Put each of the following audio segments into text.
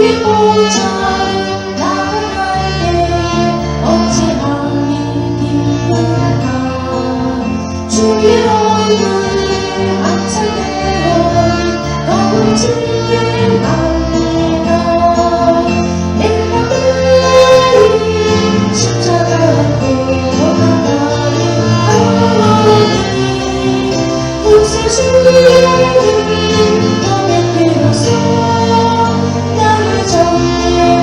주의 보좌를 나갈 때 어찌하니 기쁘나 주의 얼굴을 항상 내어 너무 짙게 납니다. 내 맘들이 십자가로 나가리 구세주의 너의 피로써 나를 정죄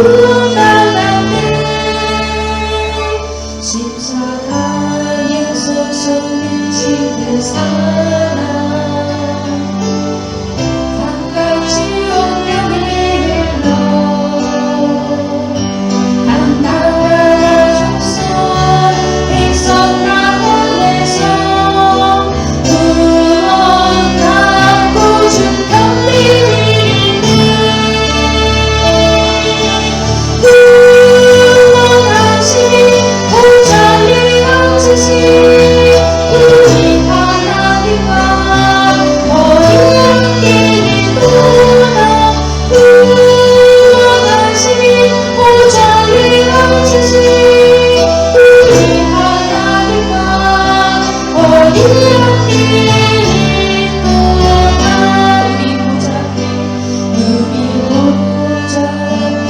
구원받았네. 십자가에서 쏟으신 그 사랑 강같이 온명이 흘러 한 나라 족속 백성 가운데서 구원받고 준 편리는 구원하시니 보좌를 앉으신 우리 하나님과 어린 양끼리 돌아 구원하시니 보좌를 앉으신 우리 하나님과 어린 양끼리 돌아 우리 보좌께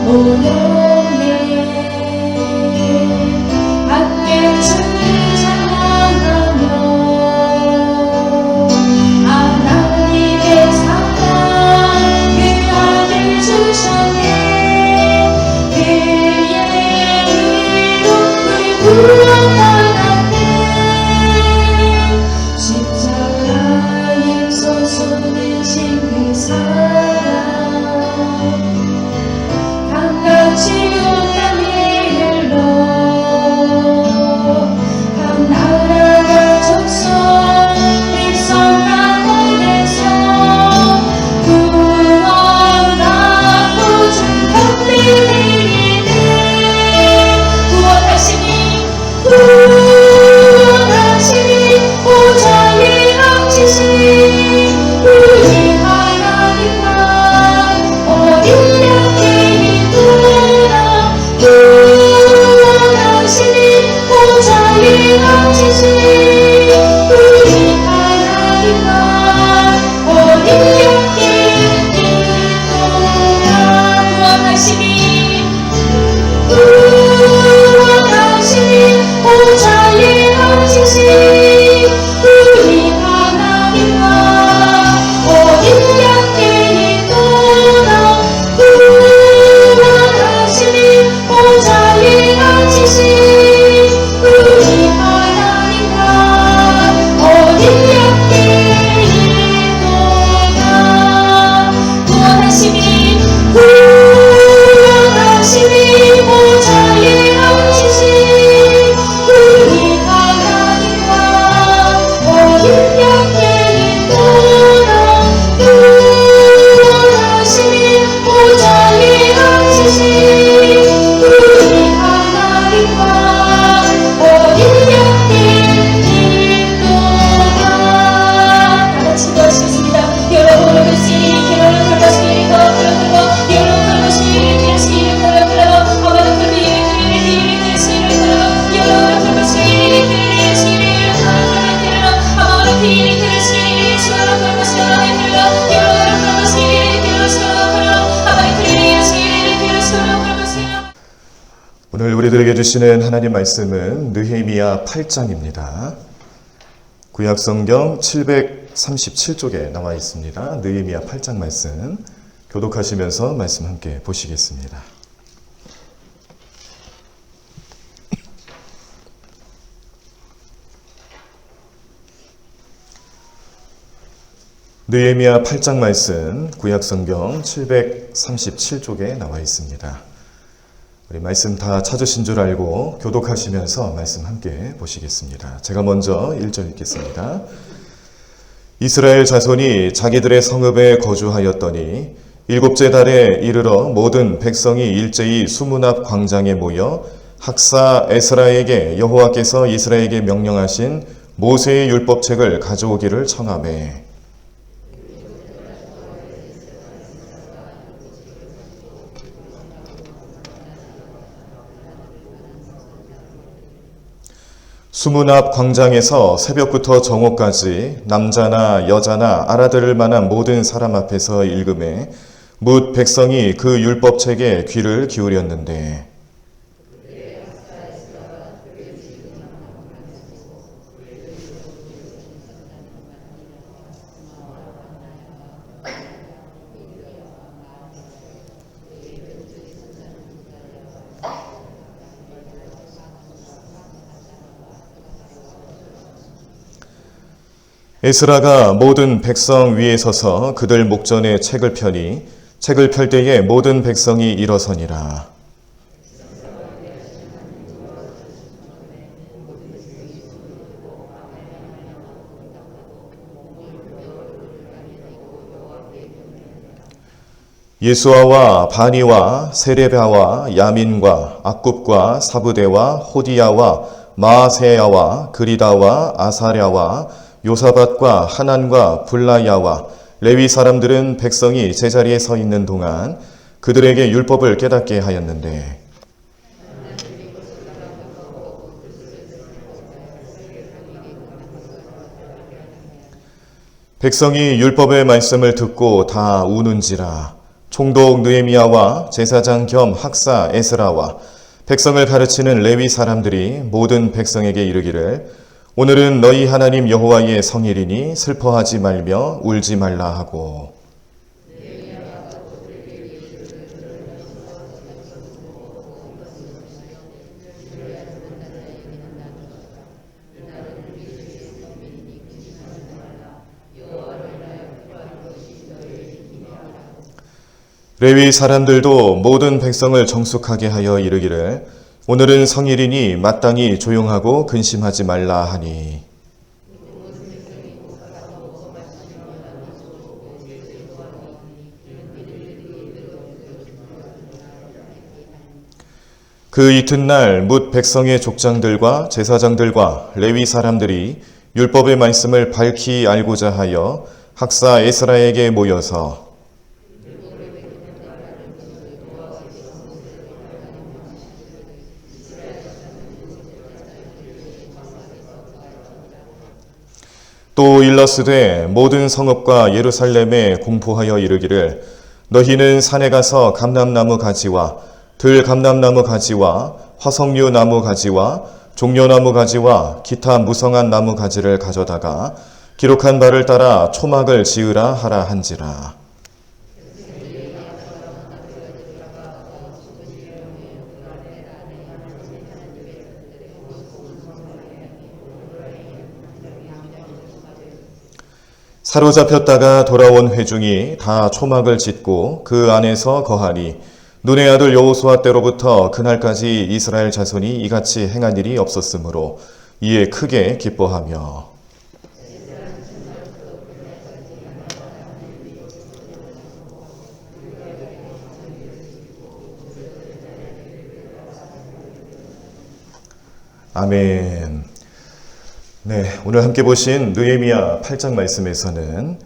모였네. 함께 주를 찬양하며 하나님의 사랑 그 아들 주셨네. 그의 의로 우리 구원받았네. 십자가에서 쏟으신 그 사랑 강같이 온땅에 흘러 한 나라가 족속 백성 가운데서 구원받고 준 편리는 구원하시니 보좌에 앉으신 우리 하나님과 어린 양끼리 돌아 구원하시니 보좌에 앉으신 우리 하나님과 어린 양끼리 돌아 구원하시니 보좌에 앉으신 우리 하나님과 어린 양끼리 돌아 구원하시니 보좌에 앉으신 우리 하나님과 어린 양끼리 돌아 구원하시니 보좌에 앉으신 우리 하나님과 어린 양끼리 돌아 구원하시니 보좌에 앉으신 우리 하나님과 어린 양끼리 돌아 다같이 기도하시겠습니다. 여러분을 그리스도의 기도를 돌보시기를 돌보고 여러분 돌보시기를 기도하시기를 돌보고 아마도 그를 기도를 기도하시기를 돌보고 여러분 돌보시기를 기도하시기를 돌보고 아마도 기도를 기도하시기를 돌보시기를 돌보고 여러분 돌보시기를 기도하시기를 아마도 그를 기도하시기를 돌보시기를 오늘 우리들에게 주시는 하나님 말씀은 느헤미야 8장입니다. 구약성경 737쪽에 나와 있습니다. 느헤미야 8장 말씀 교독하시면서 말씀 함께 보시겠습니다. 느헤미야 8장 말씀 구약성경 737쪽에 나와 있습니다. 우리 말씀 다 찾으신 줄 알고 교독하시면서 말씀 함께 보시겠습니다. 제가 먼저 1절 읽겠습니다. 이스라엘 자손이 자기들의 성읍에 거주하였더니 일곱째 달에 이르러 모든 백성이 일제히 수문 앞 광장에 모여 학사 에스라에게 여호와께서 이스라엘에게 명령하신 모세의 율법책을 가져오기를 청하매 수문 앞 광장에서 새벽부터 정오까지 남자나 여자나 알아들을 만한 모든 사람 앞에서 읽음에 뭇 백성이 그 율법책에 귀를 기울였는데 에스라가 모든 백성 위에 서서 그들 목전에 책을 펴니 책을 펼 때에 모든 백성이 일어서니라. 예수아와 바니와 세레바와 야민과 악굽과 사부대와 호디야와 마아세야와 그리다와 아사랴와 요사밧과 하난과 블라야와 레위 사람들은 백성이 제자리에 서 있는 동안 그들에게 율법을 깨닫게 하였는데 백성이 율법의 말씀을 듣고 다 우는지라. 총독 느헤미야와 제사장 겸 학사 에스라와 백성을 가르치는 레위 사람들이 모든 백성에게 이르기를 오늘은 너희 하나님 여호와의 성일이니 슬퍼하지 말며 울지 말라 하고 레위 사람들도 모든 백성을 정숙하게 하여 이르기를 오늘은 성일이니 마땅히 조용하고 근심하지 말라 하니 그 이튿날 뭇 백성의 족장들과 제사장들과 레위 사람들이 율법의 말씀을 밝히 알고자 하여 학사 에스라에게 모여서 또 일러스되 모든 성읍과 예루살렘에 공포하여 이르기를 너희는 산에 가서 감람나무 가지와 들감람나무 가지와 화석류 나무 가지와 종려나무 가지와 기타 무성한 나무 가지를 가져다가 기록한 바를 따라 초막을 지으라 하라 한지라. 사로잡혔다가 돌아온 회중이 다 초막을 짓고 그 안에서 거하니 눈의 아들 여호수아 때로부터 그날까지 이스라엘 자손이 이같이 행한 일이 없었으므로 이에 크게 기뻐하며 아멘. 네, 오늘 함께 보신 느헤미야 8장 말씀에서는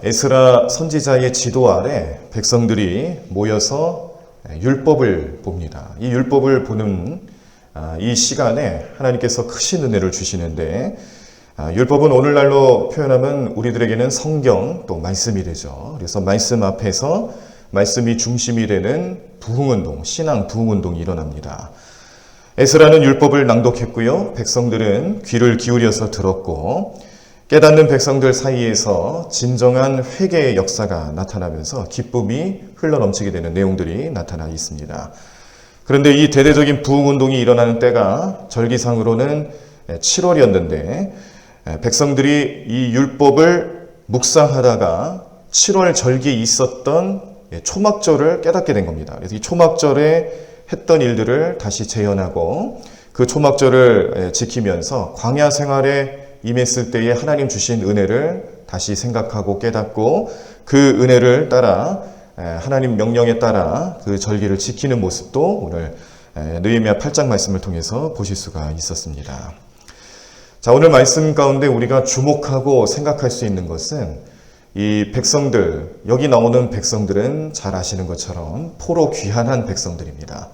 에스라 선지자의 지도 아래 백성들이 모여서 율법을 봅니다. 이 율법을 보는 이 시간에 하나님께서 크신 은혜를 주시는데 율법은 오늘날로 표현하면 우리들에게는 성경 또 말씀이 되죠. 그래서 말씀 앞에서 말씀이 중심이 되는 부흥운동, 신앙 부흥운동이 일어납니다. 에스라는 율법을 낭독했고요. 백성들은 귀를 기울여서 들었고 깨닫는 백성들 사이에서 진정한 회개의 역사가 나타나면서 기쁨이 흘러넘치게 되는 내용들이 나타나 있습니다. 그런데 이 대대적인 부흥운동이 일어나는 때가 절기상으로는 7월이었는데 백성들이 이 율법을 묵상하다가 7월 절기에 있었던 초막절을 깨닫게 된 겁니다. 그래서 이 초막절에 했던 일들을 다시 재현하고 그 초막절을 지키면서 광야 생활에 임했을 때에 하나님 주신 은혜를 다시 생각하고 깨닫고 그 은혜를 따라 하나님 명령에 따라 그 절기를 지키는 모습도 오늘 느헤미야 8장 말씀을 통해서 보실 수가 있었습니다. 자, 오늘 말씀 가운데 우리가 주목하고 생각할 수 있는 것은 이 백성들, 여기 나오는 백성들은 잘 아시는 것처럼 포로 귀환한 백성들입니다.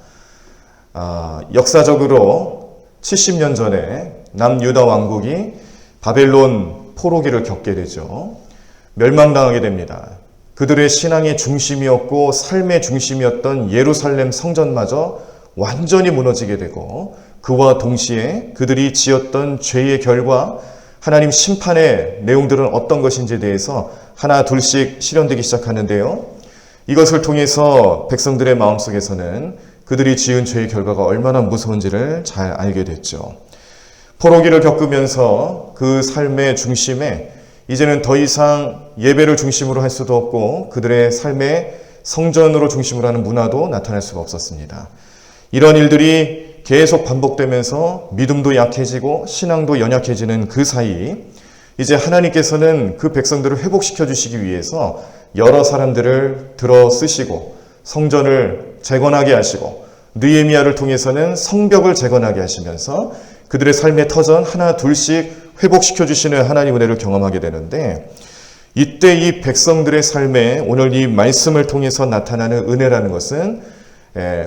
역사적으로 70년 전에 남유다 왕국이 바벨론 포로기를 겪게 되죠. 멸망당하게 됩니다. 그들의 신앙의 중심이었고 삶의 중심이었던 예루살렘 성전마저 완전히 무너지게 되고 그와 동시에 그들이 지었던 죄의 결과 하나님 심판의 내용들은 어떤 것인지에 대해서 하나 둘씩 실현되기 시작하는데요. 이것을 통해서 백성들의 마음속에서는 그들이 지은 죄의 결과가 얼마나 무서운지를 잘 알게 됐죠. 포로기를 겪으면서 그 삶의 중심에 이제는 더 이상 예배를 중심으로 할 수도 없고 그들의 삶의 성전으로 중심으로 하는 문화도 나타날 수가 없었습니다. 이런 일들이 계속 반복되면서 믿음도 약해지고 신앙도 연약해지는 그 사이 이제 하나님께서는 그 백성들을 회복시켜 주시기 위해서 여러 사람들을 들어 쓰시고 성전을 재건하게 하시고 느헤미야를 통해서는 성벽을 재건하게 하시면서 그들의 삶의 터전 하나 둘씩 회복시켜 주시는 하나님의 은혜를 경험하게 되는데 이때 이 백성들의 삶에 오늘 이 말씀을 통해서 나타나는 은혜라는 것은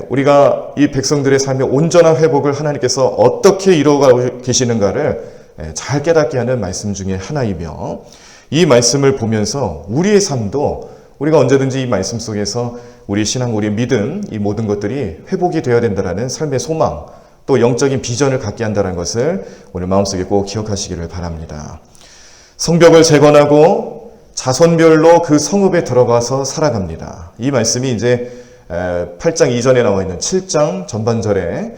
우리가 이 백성들의 삶의 온전한 회복을 하나님께서 어떻게 이루어가고 계시는가를 잘 깨닫게 하는 말씀 중에 하나이며 이 말씀을 보면서 우리의 삶도 우리가 언제든지 이 말씀 속에서 우리 신앙, 우리의 믿음 이 모든 것들이 회복이 되어야 된다는 삶의 소망 또 영적인 비전을 갖게 한다는 것을 오늘 마음속에 꼭 기억하시기를 바랍니다. 성벽을 재건하고 자손별로 그 성읍에 들어가서 살아갑니다. 이 말씀이 이제 8장 이전에 나와 있는 7장 전반절에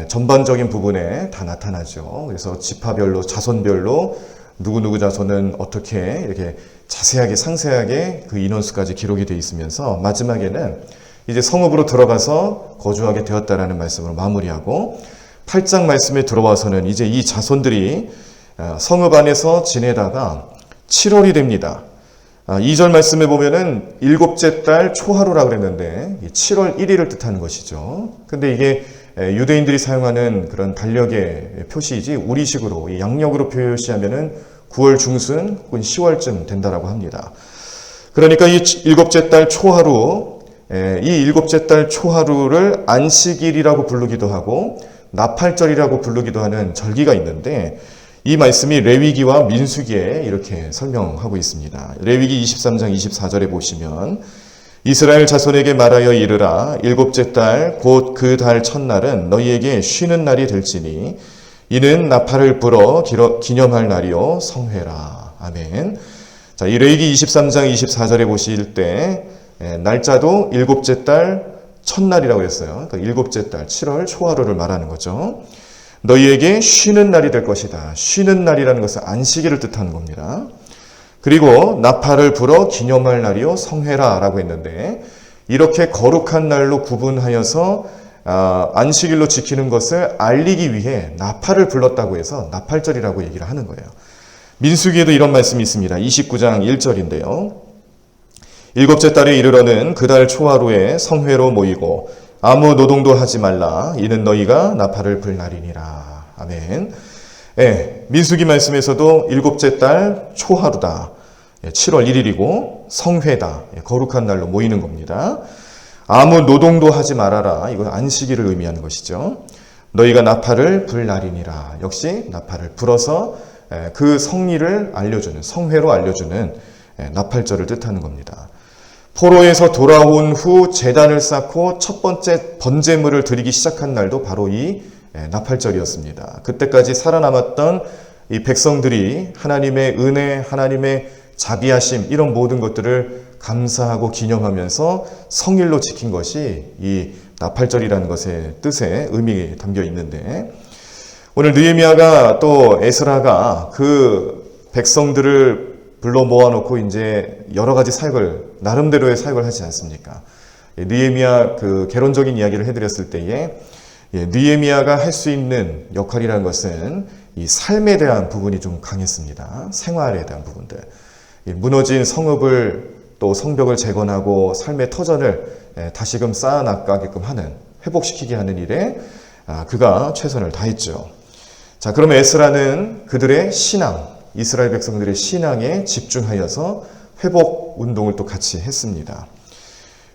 전반적인 부분에 다 나타나죠. 그래서 지파별로 자손별로 누구누구 자손은 어떻게 이렇게 자세하게 상세하게 그 인원수까지 기록이 되어 있으면서 마지막에는 이제 성읍으로 들어가서 거주하게 되었다라는 말씀으로 마무리하고 8장 말씀에 들어와서는 이제 이 자손들이 성읍 안에서 지내다가 7월이 됩니다. 2절 말씀에 보면은 일곱째 달 초하루라고 그랬는데 7월 1일을 뜻하는 것이죠. 근데 이게 유대인들이 사용하는 그런 달력의 표시이지 우리식으로 양력으로 표시하면은 9월 중순 혹은 10월쯤 된다라고 합니다. 그러니까 이 일곱째 달 초하루, 이 일곱째 달 초하루를 안식일이라고 부르기도 하고 나팔절이라고 부르기도 하는 절기가 있는데 이 말씀이 레위기와 민수기에 이렇게 설명하고 있습니다. 레위기 23장 24절에 보시면 이스라엘 자손에게 말하여 이르라 일곱째 달 곧 그 달 첫날은 너희에게 쉬는 날이 될지니 이는 나팔을 불어 기념할 날이요 성회라. 아멘. 자, 이 레위기 23장 24절에 보실 때 날짜도 일곱째 달 첫날이라고 했어요. 그러니까 일곱째 달 7월 초하루를 말하는 거죠. 너희에게 쉬는 날이 될 것이다. 쉬는 날이라는 것은 안식일을 뜻하는 겁니다. 그리고 나팔을 불어 기념할 날이요 성회라라고 했는데 이렇게 거룩한 날로 구분하여서 안식일로 지키는 것을 알리기 위해 나팔을 불렀다고 해서 나팔절이라고 얘기를 하는 거예요. 민수기에도 이런 말씀이 있습니다. 29장 1절인데요. 일곱째 달에 이르러는 그 달 초하루에 성회로 모이고 아무 노동도 하지 말라. 이는 너희가 나팔을 불 날이니라. 아멘. 민수기 말씀에서도 일곱째 달 초하루다. 7월 1일이고 성회다. 거룩한 날로 모이는 겁니다. 아무 노동도 하지 말아라. 이건 안식일을 의미하는 것이죠. 너희가 나팔을 불 날이니라. 역시 나팔을 불어서 그 성리를 알려주는 성회로 알려주는 나팔절을 뜻하는 겁니다. 포로에서 돌아온 후 제단을 쌓고 첫 번째 번제물을 드리기 시작한 날도 바로 이 나팔절이었습니다. 그때까지 살아남았던 이 백성들이 하나님의 은혜, 하나님의 자비하심 이런 모든 것들을 감사하고 기념하면서 성일로 지킨 것이 이 나팔절이라는 것의 뜻에 의미가 담겨 있는데 오늘 느헤미야가 또 에스라가 그 백성들을 불러 모아놓고 이제 여러 가지 사역을 나름대로의 사역을 하지 않습니까? 느헤미야 그 개론적인 이야기를 해드렸을 때에 느헤미야가 할 수 있는 역할이라는 것은 이 삶에 대한 부분이 좀 강했습니다. 생활에 대한 부분들, 무너진 성읍을 또 성벽을 재건하고 삶의 터전을 다시금 쌓아나가게끔 하는 회복시키게 하는 일에 그가 최선을 다했죠. 자, 그러면 에스라는 그들의 신앙, 이스라엘 백성들의 신앙에 집중하여서 회복 운동을 또 같이 했습니다.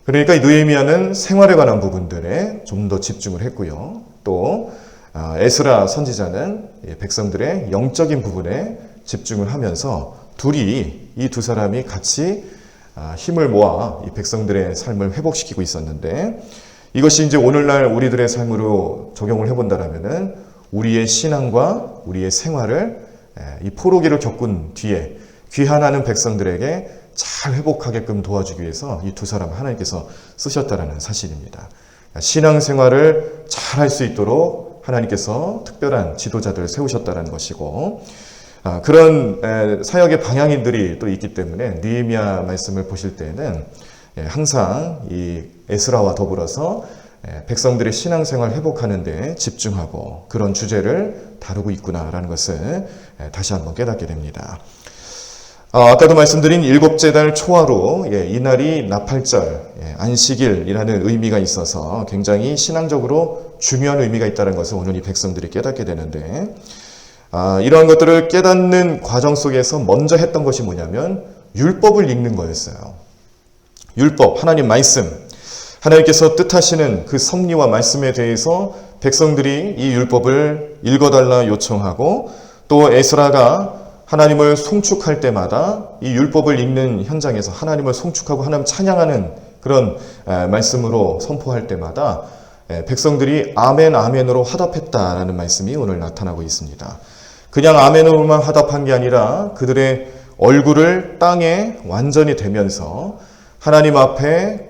그러니까 이 느헤미야는 생활에 관한 부분들에 좀 더 집중을 했고요. 또 에스라 선지자는 백성들의 영적인 부분에 집중을 하면서 이 두 사람이 같이 힘을 모아 이 백성들의 삶을 회복시키고 있었는데 이것이 이제 오늘날 우리들의 삶으로 적용을 해본다라면은 우리의 신앙과 우리의 생활을 이 포로기를 겪은 뒤에 귀환하는 백성들에게 잘 회복하게끔 도와주기 위해서 이 두 사람을 하나님께서 쓰셨다는 사실입니다. 신앙생활을 잘 할 수 있도록 하나님께서 특별한 지도자들을 세우셨다는 것이고, 그런 사역의 방향인들이 또 있기 때문에 느헤미야 말씀을 보실 때는 항상 이 에스라와 더불어서 백성들의 신앙생활 회복하는 데 집중하고 그런 주제를 다루고 있구나라는 것을 다시 한번 깨닫게 됩니다. 아까도 말씀드린 일곱째 달 초하루, 이날이 나팔절, 안식일이라는 의미가 있어서 굉장히 신앙적으로 중요한 의미가 있다는 것을 오늘 이 백성들이 깨닫게 되는데, 이러한 것들을 깨닫는 과정 속에서 먼저 했던 것이 뭐냐면 율법을 읽는 거였어요. 율법, 하나님 말씀, 하나님께서 뜻하시는 그 섭리와 말씀에 대해서 백성들이 이 율법을 읽어달라 요청하고, 또 에스라가 하나님을 송축할 때마다 이 율법을 읽는 현장에서 하나님을 송축하고 하나님 찬양하는 그런 말씀으로 선포할 때마다 백성들이 아멘 아멘으로 화답했다라는 말씀이 오늘 나타나고 있습니다. 그냥 아멘으로만 화답한 게 아니라 그들의 얼굴을 땅에 완전히 대면서 하나님 앞에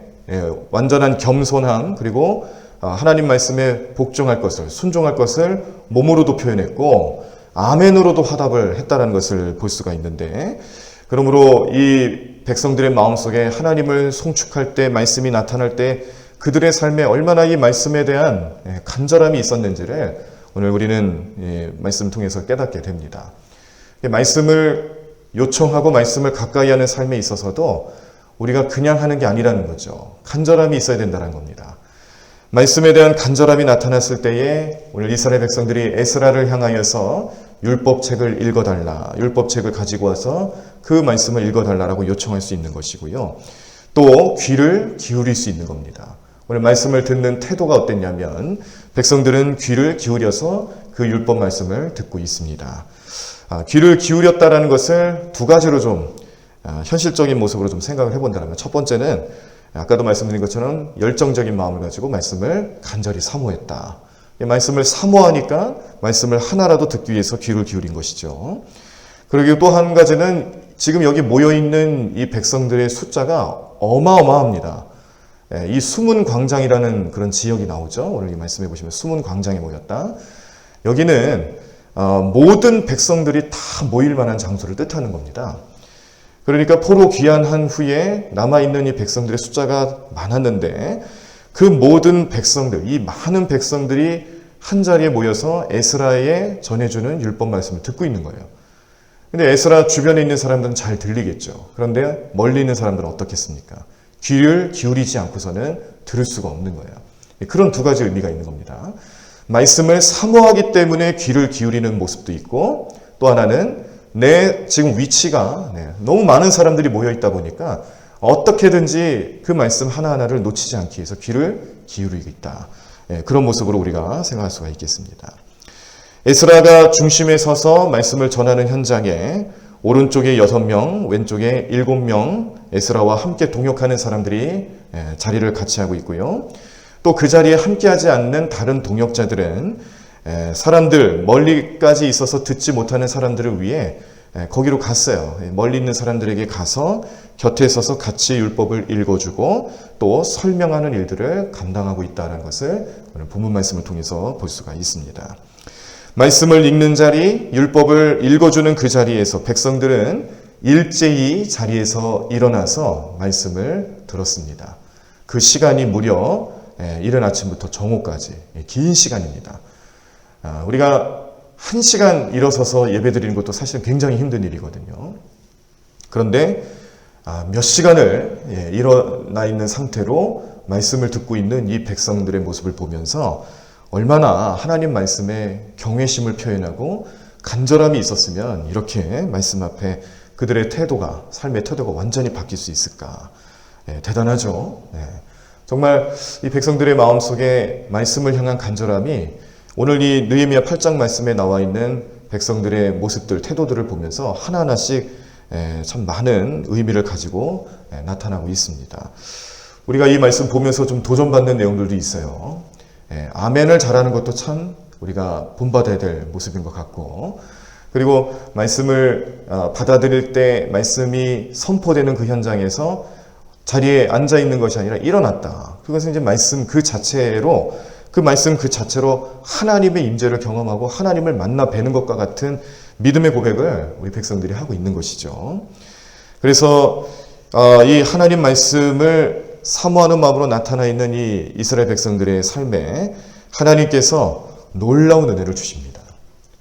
완전한 겸손함, 그리고 하나님 말씀에 복종할 것을, 순종할 것을 몸으로도 표현했고 아멘으로도 화답을 했다는 것을 볼 수가 있는데, 그러므로 이 백성들의 마음속에 하나님을 송축할 때, 말씀이 나타날 때 그들의 삶에 얼마나 이 말씀에 대한 간절함이 있었는지를 오늘 우리는 말씀을 통해서 깨닫게 됩니다. 말씀을 요청하고 말씀을 가까이 하는 삶에 있어서도 우리가 그냥 하는 게 아니라는 거죠. 간절함이 있어야 된다는 겁니다. 말씀에 대한 간절함이 나타났을 때에 오늘 이스라엘 백성들이 에스라를 향하여서 율법책을 읽어달라, 율법책을 가지고 와서 그 말씀을 읽어달라고 요청할 수 있는 것이고요. 또 귀를 기울일 수 있는 겁니다. 오늘 말씀을 듣는 태도가 어땠냐면 백성들은 귀를 기울여서 그 율법 말씀을 듣고 있습니다. 귀를 기울였다라는 것을 두 가지로 좀 현실적인 모습으로 좀 생각을 해본다면, 첫 번째는 아까도 말씀드린 것처럼 열정적인 마음을 가지고 말씀을 간절히 사모했다. 말씀을 사모하니까 말씀을 하나라도 듣기 위해서 귀를 기울인 것이죠. 그리고 또 한 가지는 지금 여기 모여있는 이 백성들의 숫자가 어마어마합니다. 이 수문 광장이라는 그런 지역이 나오죠. 오늘 이 말씀해 보시면 수문 광장에 모였다. 여기는 모든 백성들이 다 모일 만한 장소를 뜻하는 겁니다. 그러니까 포로 귀환한 후에 남아있는 이 백성들의 숫자가 많았는데 그 모든 백성들, 이 많은 백성들이 한 자리에 모여서 에스라에 전해주는 율법 말씀을 듣고 있는 거예요. 근데 에스라 주변에 있는 사람들은 잘 들리겠죠. 그런데 멀리 있는 사람들은 어떻겠습니까? 귀를 기울이지 않고서는 들을 수가 없는 거예요. 그런 두 가지 의미가 있는 겁니다. 말씀을 사모하기 때문에 귀를 기울이는 모습도 있고, 또 하나는 내 지금 위치가 너무 많은 사람들이 모여 있다 보니까 어떻게든지 그 말씀 하나하나를 놓치지 않기 위해서 귀를 기울이고 있다. 그런 모습으로 우리가 생각할 수가 있겠습니다. 에스라가 중심에 서서 말씀을 전하는 현장에 오른쪽에 6명, 왼쪽에 7명 에스라와 함께 동역하는 사람들이 자리를 같이 하고 있고요. 또 그 자리에 함께하지 않는 다른 동역자들은 사람들, 멀리까지 있어서 듣지 못하는 사람들을 위해 거기로 갔어요. 멀리 있는 사람들에게 가서 곁에 서서 같이 율법을 읽어주고 또 설명하는 일들을 감당하고 있다는 것을 오늘 본문 말씀을 통해서 볼 수가 있습니다. 말씀을 읽는 자리, 율법을 읽어주는 그 자리에서 백성들은 일제히 자리에서 일어나서 말씀을 들었습니다. 그 시간이 무려 이른 아침부터 정오까지 긴 시간입니다. 우리가 1시간 일어서서 예배드리는 것도 사실 굉장히 힘든 일이거든요. 그런데 몇 시간을 일어나 있는 상태로 말씀을 듣고 있는 이 백성들의 모습을 보면서 얼마나 하나님 말씀에 경외심을 표현하고 간절함이 있었으면 이렇게 말씀 앞에 그들의 태도가, 삶의 태도가 완전히 바뀔 수 있을까. 대단하죠. 정말 이 백성들의 마음속에 말씀을 향한 간절함이 오늘 이 느헤미야 8장 말씀에 나와 있는 백성들의 모습들, 태도들을 보면서 하나하나씩 참 많은 의미를 가지고 나타나고 있습니다. 우리가 이 말씀 보면서 좀 도전받는 내용들도 있어요. 아멘을 잘하는 것도 참 우리가 본받아야 될 모습인 것 같고, 그리고 말씀을 받아들일 때 말씀이 선포되는 그 현장에서 자리에 앉아 있는 것이 아니라 일어났다. 그것은 이제 말씀 그 자체로 그 말씀 그 자체로 하나님의 임재를 경험하고 하나님을 만나 뵈는 것과 같은 믿음의 고백을 우리 백성들이 하고 있는 것이죠. 그래서 이 하나님 말씀을 사모하는 마음으로 나타나 있는 이 이스라엘 백성들의 삶에 하나님께서 놀라운 은혜를 주십니다.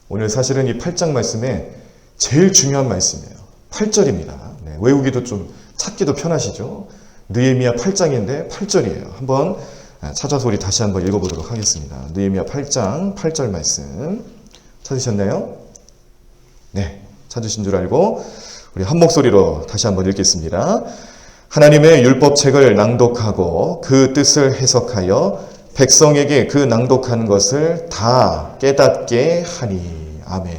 오늘 사실은 이 8장 말씀에 제일 중요한 말씀이에요. 8절입니다. 네, 외우기도 좀 찾기도 편하시죠? 느헤미야 8장인데 8절이에요. 한번 찾아서 우리 다시 한번 읽어보도록 하겠습니다. 느헤미야 8장 8절 말씀 찾으셨나요? 네, 찾으신 줄 알고 우리 한 목소리로 다시 한번 읽겠습니다. 하나님의 율법책을 낭독하고 그 뜻을 해석하여 백성에게 그 낭독한 것을 다 깨닫게 하니. 아멘.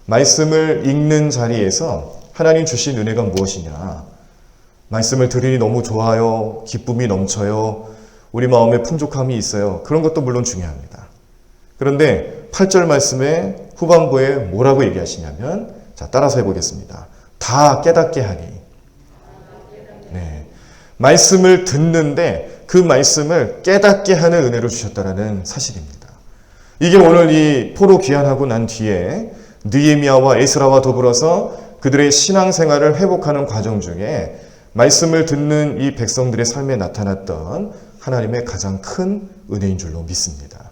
말씀을 읽는 자리에서 하나님 주신 은혜가 무엇이냐? 말씀을 들으니 너무 좋아요. 기쁨이 넘쳐요. 우리 마음에 풍족함이 있어요. 그런 것도 물론 중요합니다. 그런데 8절 말씀의 후반부에 뭐라고 얘기하시냐면, 자, 따라서 해보겠습니다. 다 깨닫게 하니. 네. 말씀을 듣는데 그 말씀을 깨닫게 하는 은혜를 주셨다는 사실입니다. 이게 오늘 이 포로 귀환하고 난 뒤에 느헤미야와 에스라와 더불어서 그들의 신앙생활을 회복하는 과정 중에 말씀을 듣는 이 백성들의 삶에 나타났던 하나님의 가장 큰 은혜인 줄로 믿습니다.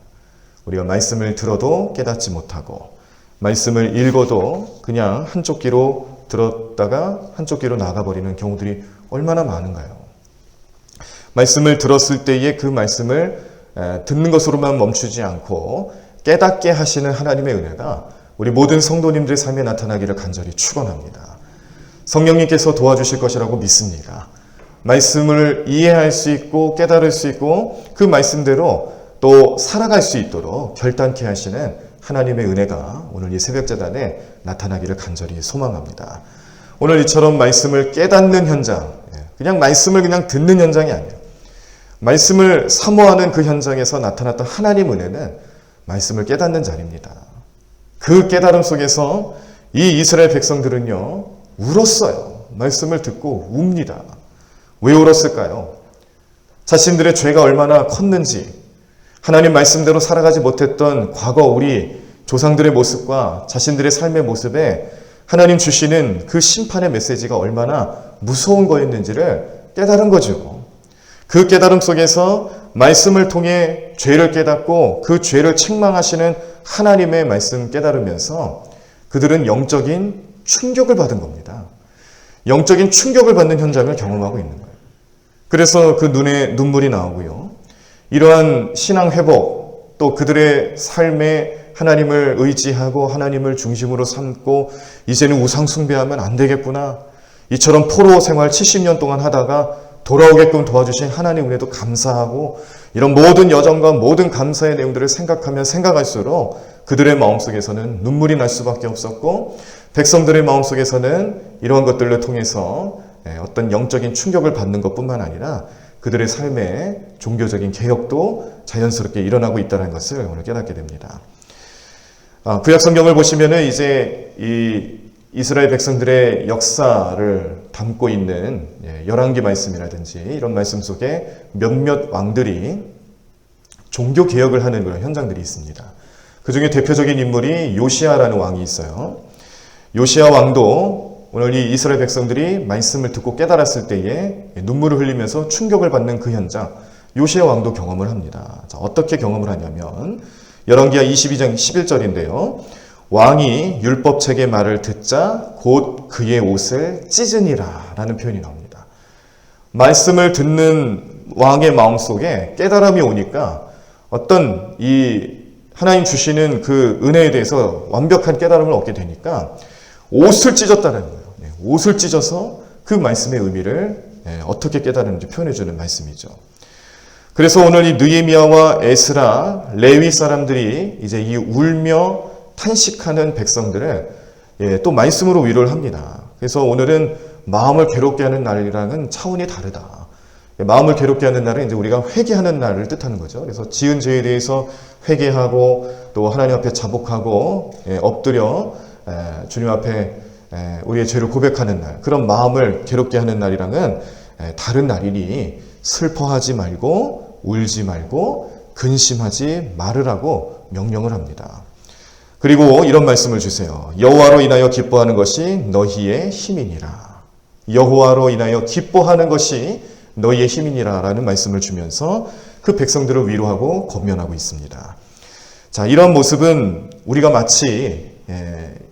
우리가 말씀을 들어도 깨닫지 못하고 말씀을 읽어도 그냥 한쪽 귀로 들었다가 한쪽 귀로 나가버리는 경우들이 얼마나 많은가요? 말씀을 들었을 때에 그 말씀을 듣는 것으로만 멈추지 않고 깨닫게 하시는 하나님의 은혜가 우리 모든 성도님들의 삶에 나타나기를 간절히 축원합니다. 성령님께서 도와주실 것이라고 믿습니다. 말씀을 이해할 수 있고 깨달을 수 있고 그 말씀대로 또 살아갈 수 있도록 결단케 하시는 하나님의 은혜가 오늘 이 새벽제단에 나타나기를 간절히 소망합니다. 오늘 이처럼 말씀을 깨닫는 현장, 그냥 말씀을 그냥 듣는 현장이 아니에요. 말씀을 사모하는 그 현장에서 나타났던 하나님 은혜는 말씀을 깨닫는 자리입니다. 그 깨달음 속에서 이 이스라엘 백성들은요, 울었어요. 말씀을 듣고 웁니다. 왜 울었을까요? 자신들의 죄가 얼마나 컸는지, 하나님 말씀대로 살아가지 못했던 과거 우리 조상들의 모습과 자신들의 삶의 모습에 하나님 주시는 그 심판의 메시지가 얼마나 무서운 거였는지를 깨달은 거죠. 그 깨달음 속에서 말씀을 통해 죄를 깨닫고 그 죄를 책망하시는 하나님의 말씀 깨달으면서 그들은 영적인 충격을 받은 겁니다. 영적인 충격을 받는 현장을 경험하고 있는 거예요. 그래서 그 눈에 눈물이 나오고요. 이러한 신앙 회복, 또 그들의 삶에 하나님을 의지하고 하나님을 중심으로 삼고 이제는 우상 숭배하면 안 되겠구나. 이처럼 포로 생활 70년 동안 하다가 돌아오게끔 도와주신 하나님 은혜도 감사하고 이런 모든 여정과 모든 감사의 내용들을 생각하면 생각할수록 그들의 마음속에서는 눈물이 날 수밖에 없었고 백성들의 마음속에서는 이러한 것들을 통해서 어떤 영적인 충격을 받는 것뿐만 아니라 그들의 삶에 종교적인 개혁도 자연스럽게 일어나고 있다는 것을 오늘 깨닫게 됩니다. 구약 성경을 보시면은 이제 이 이스라엘 백성들의 역사를 담고 있는 열왕기 말씀이라든지 이런 말씀 속에 몇몇 왕들이 종교 개혁을 하는 그런 현장들이 있습니다. 그 중에 대표적인 인물이 요시야라는 왕이 있어요. 요시야 왕도 오늘 이 이스라엘 백성들이 말씀을 듣고 깨달았을 때에 눈물을 흘리면서 충격을 받는 그 현장, 요시야 왕도 경험을 합니다. 자, 어떻게 경험을 하냐면 열왕기하 22장 11절인데요. 왕이 율법책의 말을 듣자 곧 그의 옷을 찢으니라 라는 표현이 나옵니다. 말씀을 듣는 왕의 마음속에 깨달음이 오니까 어떤 이 하나님 주시는 그 은혜에 대해서 완벽한 깨달음을 얻게 되니까 옷을 찢었다는 거예요. 옷을 찢어서 그 말씀의 의미를 어떻게 깨달았는지 표현해주는 말씀이죠. 그래서 오늘 이 느헤미야와 에스라, 레위 사람들이 이제 이 울며 탄식하는 백성들을 또 말씀으로 위로를 합니다. 그래서 오늘은 마음을 괴롭게 하는 날이랑은 차원이 다르다. 마음을 괴롭게 하는 날은 이제 우리가 회개하는 날을 뜻하는 거죠. 그래서 지은 죄에 대해서 회개하고 또 하나님 앞에 자복하고 엎드려 주님 앞에 우리의 죄를 고백하는 날, 그런 마음을 괴롭게 하는 날이랑은 다른 날이니 슬퍼하지 말고 울지 말고 근심하지 말으라고 명령을 합니다. 그리고 이런 말씀을 주세요. 여호와로 인하여 기뻐하는 것이 너희의 힘이니라. 여호와로 인하여 기뻐하는 것이 너희의 힘이니라 라는 말씀을 주면서 그 백성들을 위로하고 권면하고 있습니다. 자, 이런 모습은 우리가 마치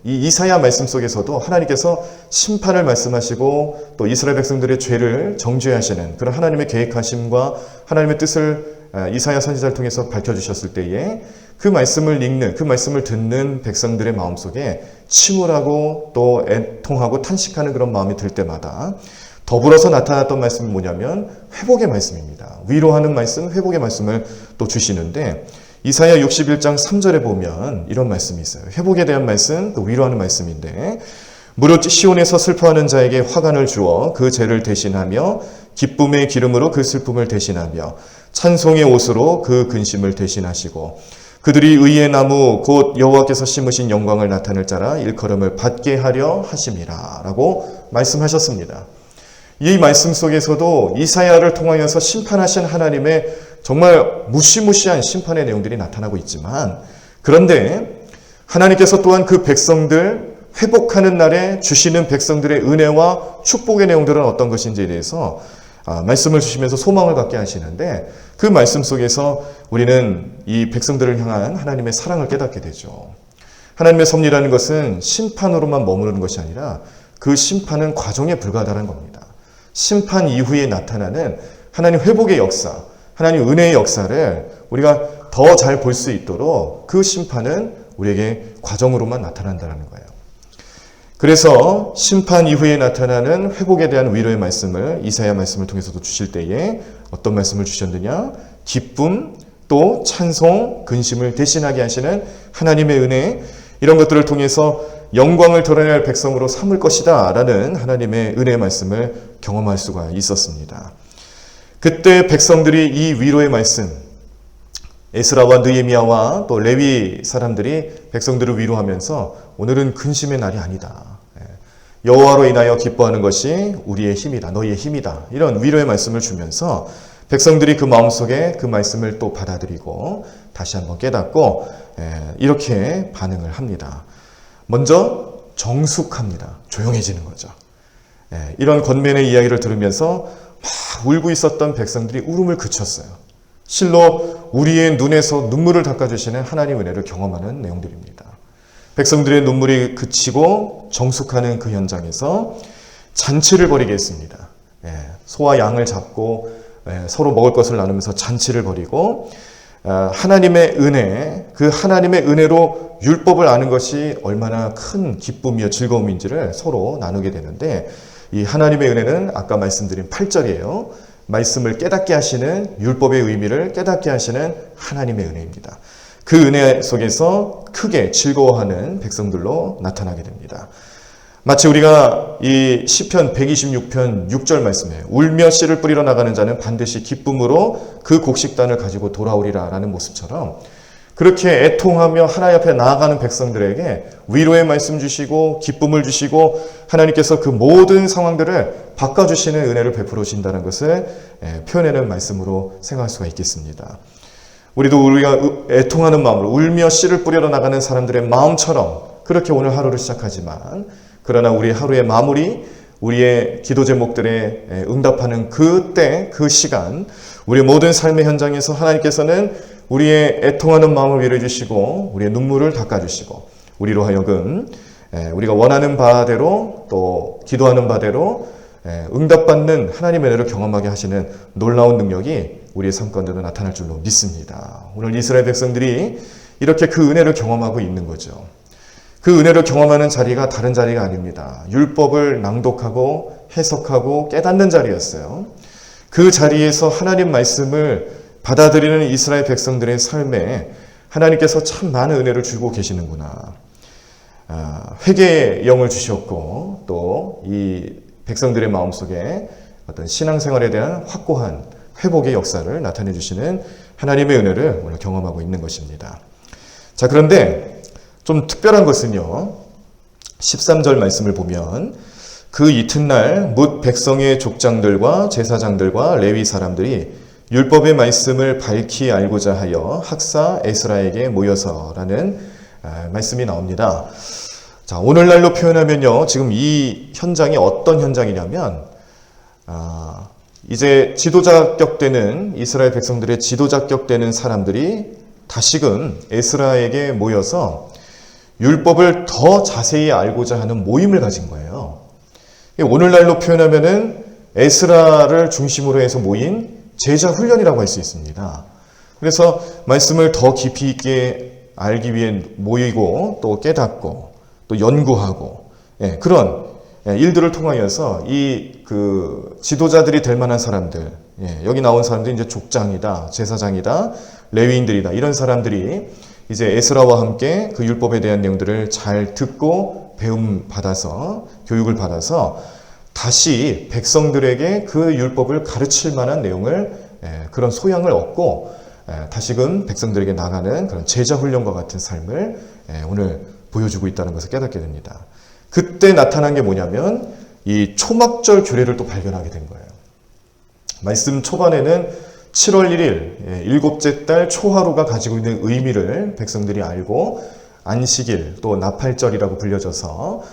이 이사야 말씀 속에서도 하나님께서 심판을 말씀하시고 또 이스라엘 백성들의 죄를 정죄하시는 그런 하나님의 계획하심과 하나님의 뜻을 이사야 선지자를 통해서 밝혀주셨을 때에 그 말씀을 읽는, 그 말씀을 듣는 백성들의 마음속에 침울하고 또 애통하고 탄식하는 그런 마음이 들 때마다 더불어서 나타났던 말씀이 뭐냐면 회복의 말씀입니다. 위로하는 말씀, 회복의 말씀을 또 주시는데 이사야 61장 3절에 보면 이런 말씀이 있어요. 회복에 대한 말씀, 또 위로하는 말씀인데 무릇 시온에서 슬퍼하는 자에게 화관을 주어 그 죄를 대신하며 기쁨의 기름으로 그 슬픔을 대신하며 찬송의 옷으로 그 근심을 대신하시고 그들이 의의 나무 곧 여호와께서 심으신 영광을 나타낼 자라 일컬음을 받게 하려 하심이라 라고 말씀하셨습니다. 이 말씀 속에서도 이사야를 통하여서 심판하신 하나님의 정말 무시무시한 심판의 내용들이 나타나고 있지만 그런데 하나님께서 또한 그 백성들 회복하는 날에 주시는 백성들의 은혜와 축복의 내용들은 어떤 것인지에 대해서 말씀을 주시면서 소망을 갖게 하시는데 그 말씀 속에서 우리는 이 백성들을 향한 하나님의 사랑을 깨닫게 되죠. 하나님의 섭리라는 것은 심판으로만 머무르는 것이 아니라 그 심판은 과정에 불과하다는 겁니다. 심판 이후에 나타나는 하나님 회복의 역사, 하나님 은혜의 역사를 우리가 더 잘 볼 수 있도록 그 심판은 우리에게 과정으로만 나타난다는 거예요. 그래서 심판 이후에 나타나는 회복에 대한 위로의 말씀을 이사야 말씀을 통해서도 주실 때에 어떤 말씀을 주셨느냐? 기쁨, 또 찬송, 근심을 대신하게 하시는 하나님의 은혜, 이런 것들을 통해서 영광을 드러낼 백성으로 삼을 것이다 라는 하나님의 은혜의 말씀을 경험할 수가 있었습니다. 그때 백성들이 이 위로의 말씀, 에스라와 느헤미야와 또 레위 사람들이 백성들을 위로하면서 오늘은 근심의 날이 아니다. 여호와로 인하여 기뻐하는 것이 우리의 힘이다. 너희의 힘이다. 이런 위로의 말씀을 주면서 백성들이 그 마음속에 그 말씀을 또 받아들이고 다시 한번 깨닫고 이렇게 반응을 합니다. 먼저 정숙합니다. 조용해지는 거죠. 이런 권면의 이야기를 들으면서 막 울고 있었던 백성들이 울음을 그쳤어요. 실로 우리의 눈에서 눈물을 닦아주시는 하나님의 은혜를 경험하는 내용들입니다. 백성들의 눈물이 그치고 정숙하는 그 현장에서 잔치를 벌이게 했습니다. 소와 양을 잡고 서로 먹을 것을 나누면서 잔치를 벌이고 하나님의 은혜, 그 하나님의 은혜로 율법을 아는 것이 얼마나 큰 기쁨이며 즐거움인지를 서로 나누게 되는데 이 하나님의 은혜는 아까 말씀드린 8절이에요. 말씀을 깨닫게 하시는 율법의 의미를 깨닫게 하시는 하나님의 은혜입니다. 그 은혜 속에서 크게 즐거워하는 백성들로 나타나게 됩니다. 마치 우리가 이 시편 126편 6절 말씀에 울며 씨를 뿌리러 나가는 자는 반드시 기쁨으로 그 곡식단을 가지고 돌아오리라 라는 모습처럼 그렇게 애통하며 하나님 앞에 나아가는 백성들에게 위로의 말씀 주시고 기쁨을 주시고 하나님께서 그 모든 상황들을 바꿔주시는 은혜를 베풀어 주신다는 것을 표현하는 말씀으로 생각할 수가 있겠습니다. 우리가 애통하는 마음으로 울며 씨를 뿌리러 나가는 사람들의 마음처럼 그렇게 오늘 하루를 시작하지만 그러나 우리 하루의 마무리, 우리의 기도 제목들에 응답하는 그때, 그 시간, 우리의 모든 삶의 현장에서 하나님께서는 우리의 애통하는 마음을 위로해 주시고 우리의 눈물을 닦아주시고 우리로 하여금 우리가 원하는 바대로 또 기도하는 바대로 응답받는 하나님의 은혜를 경험하게 하시는 놀라운 능력이 우리의 삶 가운데도 나타날 줄로 믿습니다. 오늘 이스라엘 백성들이 이렇게 그 은혜를 경험하고 있는 거죠. 그 은혜를 경험하는 자리가 다른 자리가 아닙니다. 율법을 낭독하고 해석하고 깨닫는 자리였어요. 그 자리에서 하나님 말씀을 받아들이는 이스라엘 백성들의 삶에 하나님께서 참 많은 은혜를 주고 계시는구나. 회개의 영을 주셨고 또 이 백성들의 마음속에 어떤 신앙생활에 대한 확고한 회복의 역사를 나타내 주시는 하나님의 은혜를 오늘 경험하고 있는 것입니다. 자, 그런데 좀 특별한 것은요. 13절 말씀을 보면 그 이튿날 뭇 백성의 족장들과 제사장들과 레위 사람들이 율법의 말씀을 밝히 알고자 하여 학사 에스라에게 모여서라는 말씀이 나옵니다. 자, 오늘날로 표현하면요, 지금 이 현장이 어떤 현장이냐면 이제 지도자격되는 이스라엘 백성들의 지도자격되는 사람들이 다시금 에스라에게 모여서 율법을 더 자세히 알고자 하는 모임을 가진 거예요. 오늘날로 표현하면은 에스라를 중심으로 해서 모인 제자 훈련이라고 할 수 있습니다. 그래서 말씀을 더 깊이 있게 알기 위해 모이고 또 깨닫고 또 연구하고 그런 일들을 통하여서 이 그 지도자들이 될 만한 사람들, 여기 나온 사람들이 이제 족장이다, 제사장이다, 레위인들이다, 이런 사람들이 이제 에스라와 함께 그 율법에 대한 내용들을 잘 듣고 배움 받아서 교육을 받아서 다시 백성들에게 그 율법을 가르칠 만한 내용을 그런 소양을 얻고 다시금 백성들에게 나가는 그런 제자 훈련과 같은 삶을 오늘 보여주고 있다는 것을 깨닫게 됩니다. 그때 나타난 게 뭐냐면 이 초막절 규례를 또 발견하게 된 거예요. 말씀 초반에는 7월 1일 일곱째 달 초하루가 가지고 있는 의미를 백성들이 알고 안식일 또 나팔절이라고 불려져서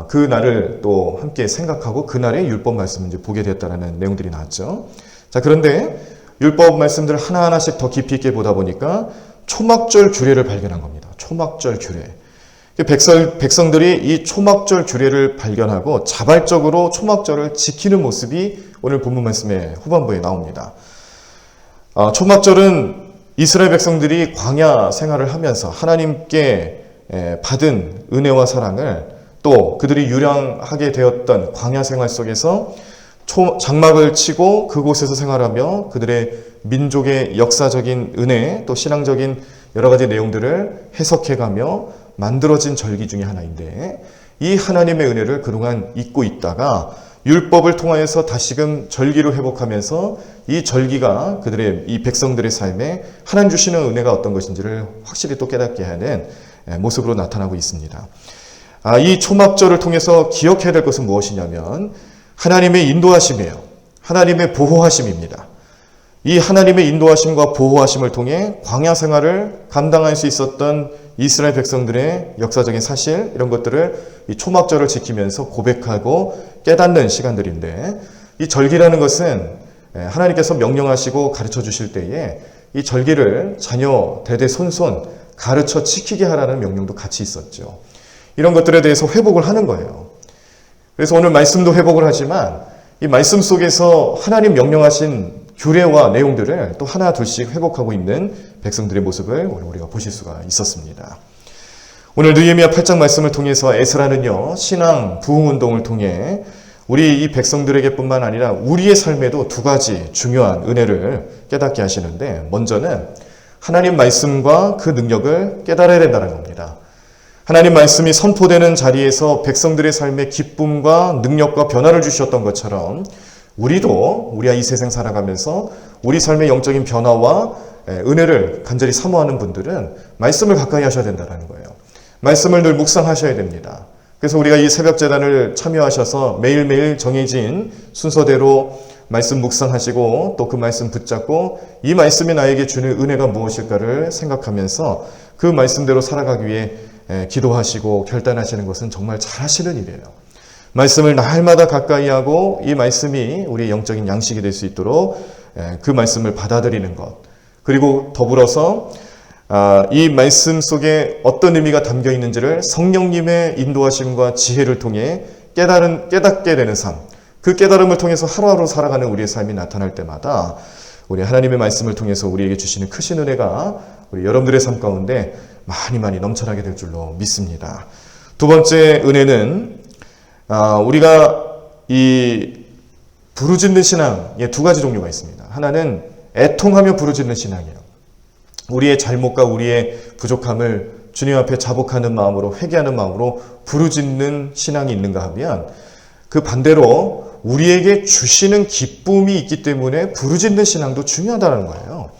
그 날을 또 함께 생각하고 그날의 율법 말씀을 이제 보게 됐다는 내용들이 나왔죠. 자, 그런데 율법 말씀들을 하나하나씩 더 깊이 있게 보다 보니까 초막절 규례를 발견한 겁니다. 초막절 규례. 백성들이 이 초막절 규례를 발견하고 자발적으로 초막절을 지키는 모습이 오늘 본문 말씀의 후반부에 나옵니다. 초막절은 이스라엘 백성들이 광야 생활을 하면서 하나님께 받은 은혜와 사랑을 또 그들이 유량하게 되었던 광야 생활 속에서 장막을 치고 그곳에서 생활하며 그들의 민족의 역사적인 은혜 또 신앙적인 여러 가지 내용들을 해석해가며 만들어진 절기 중에 하나인데 이 하나님의 은혜를 그동안 잊고 있다가 율법을 통하여서 다시금 절기로 회복하면서 이 절기가 그들의 이 백성들의 삶에 하나님 주시는 은혜가 어떤 것인지를 확실히 또 깨닫게 하는 모습으로 나타나고 있습니다. 이 초막절을 통해서 기억해야 될 것은 무엇이냐면 하나님의 인도하심이에요. 하나님의 보호하심입니다. 이 하나님의 인도하심과 보호하심을 통해 광야 생활을 감당할 수 있었던 이스라엘 백성들의 역사적인 사실 이런 것들을 이 초막절을 지키면서 고백하고 깨닫는 시간들인데 이 절기라는 것은 하나님께서 명령하시고 가르쳐 주실 때에 이 절기를 자녀 대대손손 가르쳐 지키게 하라는 명령도 같이 있었죠. 이런 것들에 대해서 회복을 하는 거예요. 그래서 오늘 말씀도 회복을 하지만 이 말씀 속에서 하나님 명령하신 규례와 내용들을 또 하나 둘씩 회복하고 있는 백성들의 모습을 오늘 우리가 보실 수가 있었습니다. 오늘 느헤미야 8장 말씀을 통해서 에스라는요, 신앙 부흥운동을 통해 우리 이 백성들에게뿐만 아니라 우리의 삶에도 두 가지 중요한 은혜를 깨닫게 하시는데 먼저는 하나님 말씀과 그 능력을 깨달아야 된다는 겁니다. 하나님 말씀이 선포되는 자리에서 백성들의 삶에 기쁨과 능력과 변화를 주셨던 것처럼 우리가 이 세상 살아가면서 우리 삶의 영적인 변화와 은혜를 간절히 사모하는 분들은 말씀을 가까이 하셔야 된다는 거예요. 말씀을 늘 묵상하셔야 됩니다. 그래서 우리가 이 새벽 제단을 참여하셔서 매일매일 정해진 순서대로 말씀 묵상하시고 또 그 말씀 붙잡고 이 말씀이 나에게 주는 은혜가 무엇일까를 생각하면서 그 말씀대로 살아가기 위해 기도하시고 결단하시는 것은 정말 잘하시는 일이에요. 말씀을 날마다 가까이 하고 이 말씀이 우리의 영적인 양식이 될 수 있도록 그 말씀을 받아들이는 것. 그리고 더불어서 이 말씀 속에 어떤 의미가 담겨 있는지를 성령님의 인도하심과 지혜를 통해 깨닫게 되는 삶. 그 깨달음을 통해서 하루하루 살아가는 우리의 삶이 나타날 때마다 우리 하나님의 말씀을 통해서 우리에게 주시는 크신 은혜가 우리 여러분들의 삶 가운데 많이 넘쳐나게 될 줄로 믿습니다. 두 번째 은혜는 우리가 이 부르짖는 신앙에 두 가지 종류가 있습니다. 하나는 애통하며 부르짖는 신앙이에요. 우리의 잘못과 우리의 부족함을 주님 앞에 자복하는 마음으로 회개하는 마음으로 부르짖는 신앙이 있는가 하면 그 반대로 우리에게 주시는 기쁨이 있기 때문에 부르짖는 신앙도 중요하다는 거예요.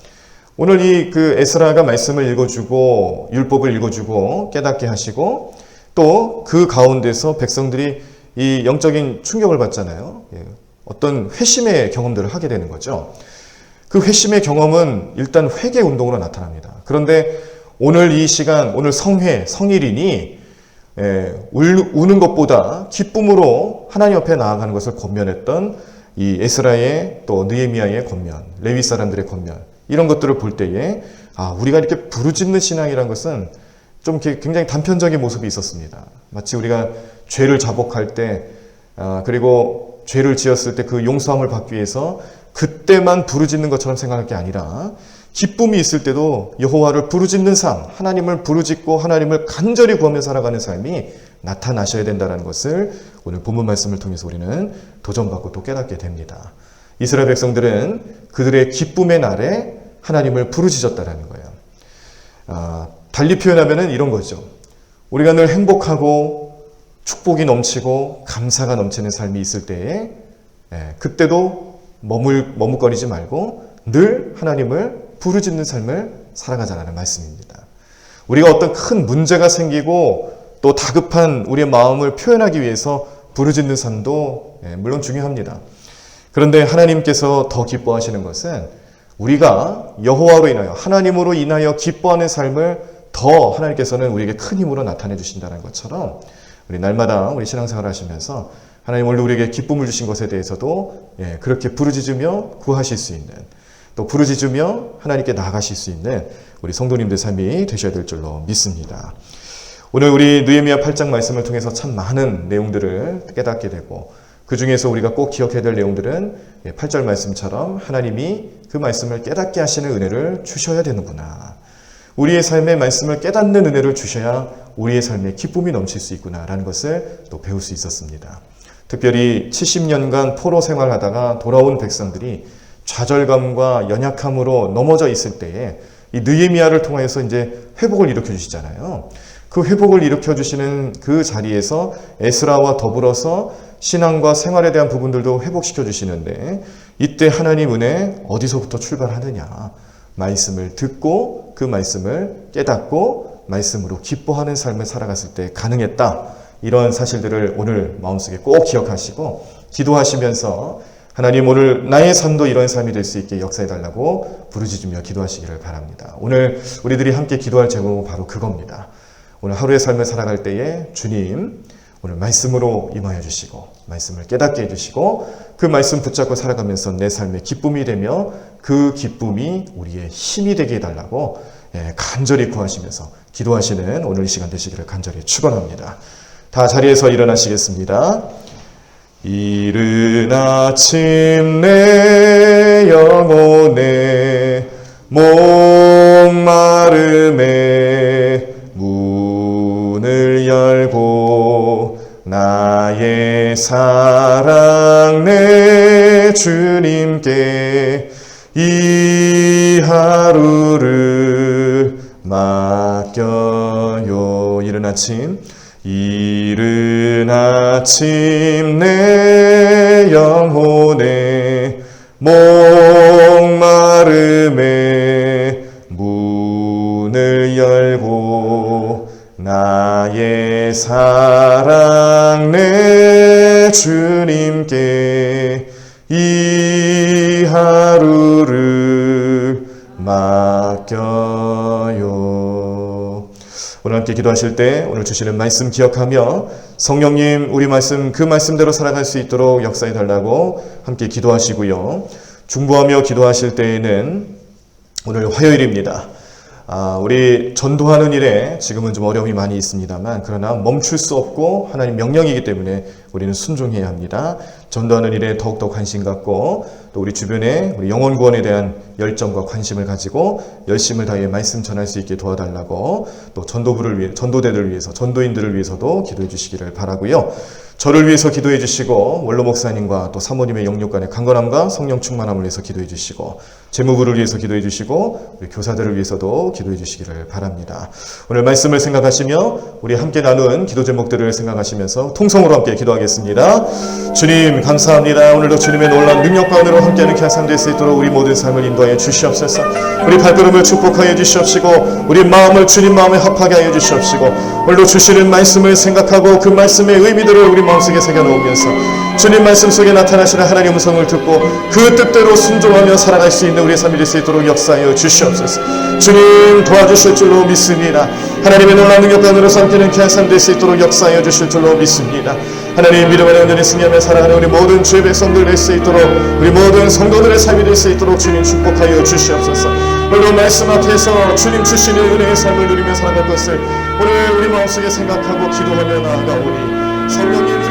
오늘 그 에스라가 말씀을 읽어주고 율법을 읽어주고 깨닫게 하시고 또 그 가운데서 백성들이 이 영적인 충격을 받잖아요. 어떤 회심의 경험들을 하게 되는 거죠. 그 회심의 경험은 일단 회개 운동으로 나타납니다. 그런데 오늘 이 시간, 오늘 성회, 성일이니 우는 것보다 기쁨으로 하나님 앞에 나아가는 것을 권면했던 이 에스라의 또 느헤미야의 권면, 레위 사람들의 권면, 이런 것들을 볼 때에 우리가 이렇게 부르짖는 신앙이라는 것은 좀 이렇게 굉장히 단편적인 모습이 있었습니다. 마치 우리가 죄를 자복할 때 그리고 죄를 지었을 때 그 용서함을 받기 위해서 그때만 부르짖는 것처럼 생각할 게 아니라 기쁨이 있을 때도 여호와를 부르짖는 삶, 하나님을 부르짖고 하나님을 간절히 구하며 살아가는 삶이 나타나셔야 된다는 것을 오늘 본문 말씀을 통해서 우리는 도전받고 또 깨닫게 됩니다. 이스라엘 백성들은 그들의 기쁨의 날에 하나님을 부르짖었다라는 거예요. 달리 표현하면 이런 거죠. 우리가 늘 행복하고 축복이 넘치고 감사가 넘치는 삶이 있을 때에 그때도 머뭇거리지 말고 늘 하나님을 부르짖는 삶을 살아가자는 말씀입니다. 우리가 어떤 큰 문제가 생기고 또 다급한 우리의 마음을 표현하기 위해서 부르짖는 삶도 물론 중요합니다. 그런데 하나님께서 더 기뻐하시는 것은 우리가 여호와로 인하여 하나님으로 인하여 기뻐하는 삶을 더 하나님께서는 우리에게 큰 힘으로 나타내 주신다는 것처럼 우리 날마다 우리 신앙생활 하시면서 하나님 오늘 우리에게 기쁨을 주신 것에 대해서도 그렇게 부르짖으며 구하실 수 있는, 또 부르짖으며 하나님께 나아가실 수 있는 우리 성도님들 삶이 되셔야 될 줄로 믿습니다. 오늘 우리 느헤미야 8장 말씀을 통해서 참 많은 내용들을 깨닫게 되고 그 중에서 우리가 꼭 기억해야 될 내용들은 8절 말씀처럼 하나님이 그 말씀을 깨닫게 하시는 은혜를 주셔야 되는구나. 우리의 삶의 말씀을 깨닫는 은혜를 주셔야 우리의 삶에 기쁨이 넘칠 수 있구나라는 것을 또 배울 수 있었습니다. 특별히 70년간 포로 생활하다가 돌아온 백성들이 좌절감과 연약함으로 넘어져 있을 때에 이 느헤미야를 통해서 이제 회복을 일으켜 주시잖아요. 그 회복을 일으켜 주시는 그 자리에서 에스라와 더불어서 신앙과 생활에 대한 부분들도 회복시켜 주시는데 이때 하나님 은혜 어디서부터 출발하느냐? 말씀을 듣고 그 말씀을 깨닫고 말씀으로 기뻐하는 삶을 살아갔을 때 가능했다. 이런 사실들을 오늘 마음속에 꼭 기억하시고 기도하시면서 하나님 오늘 나의 삶도 이런 삶이 될 수 있게 역사해달라고 부르짖으며 기도하시기를 바랍니다. 오늘 우리들이 함께 기도할 제목은 바로 그겁니다. 오늘 하루의 삶을 살아갈 때에 주님 오늘 말씀으로 임하여 주시고 말씀을 깨닫게 해주시고 그 말씀 붙잡고 살아가면서 내 삶의 기쁨이 되며 그 기쁨이 우리의 힘이 되게 해달라고 간절히 구하시면서 기도하시는 오늘 이 시간 되시기를 간절히 축원합니다. 다 자리에서 일어나시겠습니다. 이른 아침 내 영혼의 목마름에 문을 열고 나의 사랑 내 주님께 이 하루를 맡겨요. 이른 아침 내 영혼의 목마름에 문을 열고 나의 사랑 내 주님께 이 하루를 맡겨요. 오늘 함께 기도하실 때 오늘 주시는 말씀 기억하며 성령님 우리 말씀 그 말씀대로 살아갈 수 있도록 역사해 달라고 함께 기도하시고요. 중보하며 기도하실 때에는 오늘 화요일입니다. 우리 전도하는 일에 지금은 좀 어려움이 많이 있습니다만 그러나 멈출 수 없고 하나님 명령이기 때문에 우리는 순종해야 합니다. 전도하는 일에 더욱더 관심 갖고 또 우리 주변에 우리 영혼 구원에 대한 열정과 관심을 가지고 열심을 다해 말씀 전할 수 있게 도와달라고 또 전도대들을 위해서 전도인들을 위해서도 기도해 주시기를 바라고요. 저를 위해서 기도해 주시고 원로 목사님과 또 사모님의 영육 간의 강건함과 성령 충만함을 위해서 기도해 주시고 재무부를 위해서 기도해 주시고 우리 교사들을 위해서도 기도해 주시기를 바랍니다. 오늘 말씀을 생각하시며 우리 함께 나눈 기도 제목들을 생각하시면서 통성으로 함께 기도하겠습니다. 주님 감사합니다. 오늘도 주님의 놀라운 능력과 은혜로 함께하는 귀한 삶 될 수 있도록 우리 모든 삶을 인도하여 주시옵소서. 우리 발걸음을 축복하여 주시옵시고 우리 마음을 주님 마음에 합하게 하여 주시옵시고 오늘도 주시는 말씀을 생각하고 그 말씀의 의미들을 우리 마음속에 새겨놓으면서 주님 말씀 속에 나타나시는 하나님의 음성을 듣고 그 뜻대로 순종하며 살아갈 수 있는 우리의 삶이 될 수 있도록 역사하여 주시옵소서. 주님 도와주실 줄로 믿습니다. 하나님의 놀라운 능력과 은혜로 삼키는 귀한 삶 될 수 있도록 역사하여 주실 줄로 믿습니다. 하나님 믿음 안에 온전히 승리하며 살아가는 우리 모든 주의 백성들 될 수 있도록, 우리 모든 성도들의 삶이 될 수 있도록 주님 축복하여 주시옵소서. 오늘 말씀 앞에서 주님 주시는 은혜의 삶을 누리며 살아갈 것을 오늘 우리 마음속에 생각하고 기도하며 나아가오니 성령님